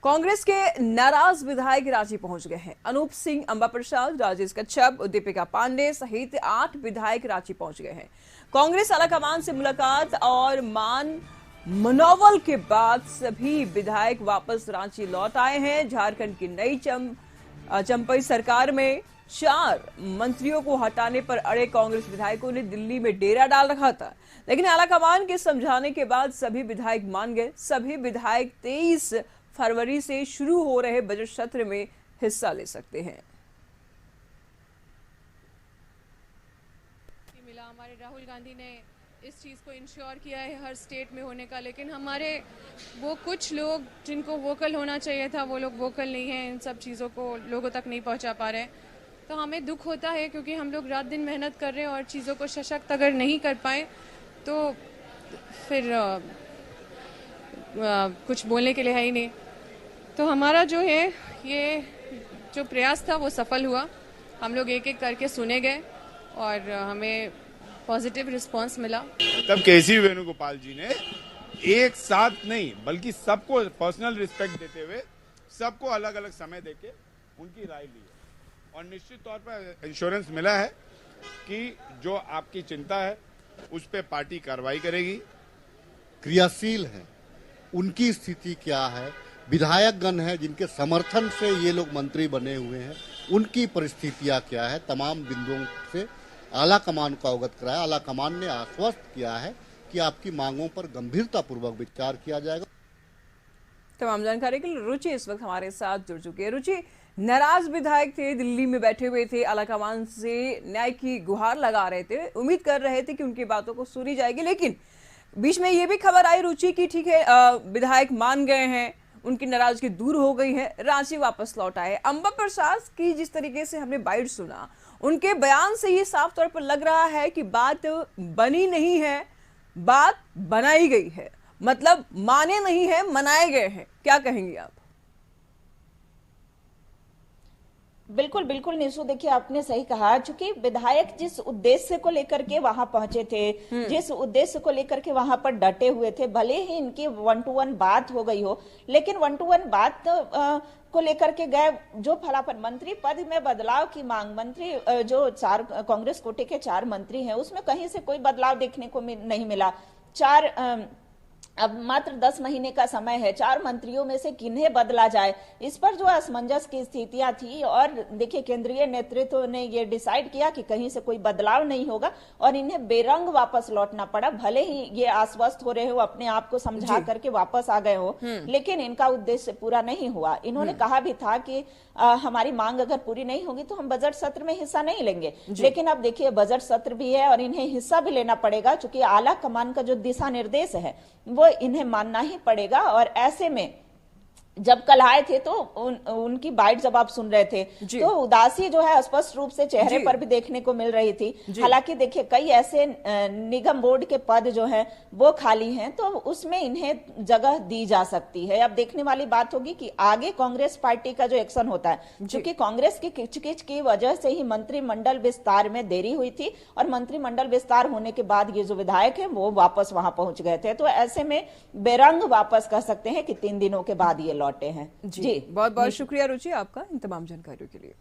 कांग्रेस के नाराज विधायक रांची पहुंच गए हैं। अनूप सिंह, अंबा प्रसाद, राजेश कच्छप, दीपिका पांडे सहित 8 विधायक रांची पहुंच गए हैं। कांग्रेस आलाकमान से मुलाकात और मान मनोवल के बाद सभी विधायक वापस रांची लौट आए हैं। झारखंड की नई चंपई सरकार में 4 मंत्रियों को हटाने पर अड़े कांग्रेस विधायकों ने दिल्ली में डेरा डाल रखा था, लेकिन आलाकमान के समझाने के बाद सभी विधायक मान गए। सभी विधायक 23 फरवरी से शुरू हो रहे बजट सत्र में हिस्सा ले सकते हैं। मिला हमारे राहुल गांधी ने इस चीज़ को इंश्योर किया है हर स्टेट में होने का, लेकिन हमारे वो कुछ लोग जिनको वोकल होना चाहिए था वो लोग वोकल नहीं हैं, इन सब चीज़ों को लोगों तक नहीं पहुंचा पा रहे। तो हमें दुख होता है क्योंकि हम लोग रात दिन मेहनत कर रहे हैं और चीज़ों को सशक्त अगर नहीं कर पाए तो फिर कुछ बोलने के लिए है ही नहीं। तो हमारा जो है ये जो प्रयास था वो सफल हुआ। हम लोग एक एक करके सुने गए और हमें पॉजिटिव रिस्पांस मिला। तब केसी वेणुगोपाल जी ने एक साथ नहीं बल्कि सबको पर्सनल रिस्पेक्ट देते हुए सबको अलग अलग समय देके उनकी राय ली है और निश्चित तौर पर इंश्योरेंस मिला है कि जो आपकी चिंता है उस पर पार्टी कार्रवाई करेगी। क्रियाशील है, उनकी स्थिति क्या है, विधायकगण है जिनके समर्थन से ये लोग मंत्री बने हुए हैं, उनकी परिस्थितियां क्या है, तमाम बिंदुओं से आला कमान को अवगत कराया। आला कमान ने आश्वस्त किया है कि आपकी मांगों पर गंभीरतापूर्वक विचार किया जाएगा। तमाम जानकारी के लिए रुचि इस वक्त हमारे साथ जुड़ चुकी है। रुचि, नाराज विधायक थे, दिल्ली में बैठे हुए थे, आलाकमान से न्याय की गुहार लगा रहे थे, उम्मीद कर रहे थे कि उनकी बातों को सुनी जाएगी, लेकिन बीच में ये भी खबर आई रुचि की ठीक है विधायक मान गए हैं, उनकी नाराजगी दूर हो गई है, रांची वापस लौट आए। अंबा प्रसाद की जिस तरीके से हमने बाइट सुना, उनके बयान से ये साफ तौर पर लग रहा है कि बात बनी नहीं है, बात बनाई गई है, मतलब माने नहीं है, मनाए गए हैं। क्या कहेंगे आप? बिल्कुल बिल्कुल निशु, देखिए आपने सही कहा। चूंकि विधायक जिस उद्देश्य को लेकर के वहां पहुंचे थे, जिस उद्देश्य को लेकर के वहां पर डटे हुए थे, भले ही इनकी 1 to 1 बात हो गई हो, लेकिन 1 to 1 बात को लेकर के गए। जो फलाफल मंत्री पद में बदलाव की मांग, मंत्री जो 4 कांग्रेस कोटे के 4 मंत्री हैं उसमें कहीं से कोई बदलाव देखने को नहीं मिला। अब मात्र 10 महीने का समय है, 4 मंत्रियों में से किन्हें बदला जाए, इस पर जो असमंजस की स्थितियां थी। और देखिए केंद्रीय नेतृत्व ने ये डिसाइड किया कि कहीं से कोई बदलाव नहीं होगा और इन्हें बेरंग वापस लौटना पड़ा। भले ही ये आश्वस्त हो रहे हो, अपने आप को समझा करके वापस आ गए हो, लेकिन इनका उद्देश्य पूरा नहीं हुआ। इन्होंने कहा भी था कि हमारी मांग अगर पूरी नहीं होगी तो हम बजट सत्र में हिस्सा नहीं लेंगे, लेकिन अब देखिए बजट सत्र भी है और इन्हें हिस्सा भी लेना पड़ेगा, क्योंकि आला कमान का जो दिशा निर्देश है वो इन्हें मानना ही पड़ेगा। और ऐसे में जब कल आए थे तो उनकी बाइट जब आप सुन रहे थे तो उदासी जो है स्पष्ट रूप से चेहरे पर भी देखने को मिल रही थी। हालांकि देखिए कई ऐसे निगम बोर्ड के पद जो हैं वो खाली हैं, तो उसमें इन्हें जगह दी जा सकती है। अब देखने वाली बात होगी कि आगे कांग्रेस पार्टी का जो एक्शन होता है, क्योंकि कांग्रेस की किचकिच की वजह से ही मंत्रिमंडल विस्तार में देरी हुई थी और मंत्रिमंडल विस्तार होने के बाद ये जो विधायक है वो वापस वहां पहुंच गए थे। तो ऐसे में बेरंग वापस कह सकते हैं कि 3 दिनों के बाद ये लौटे हैं। जी बहुत बहुत शुक्रिया रुचि आपका इन तमाम जानकारियों के लिए।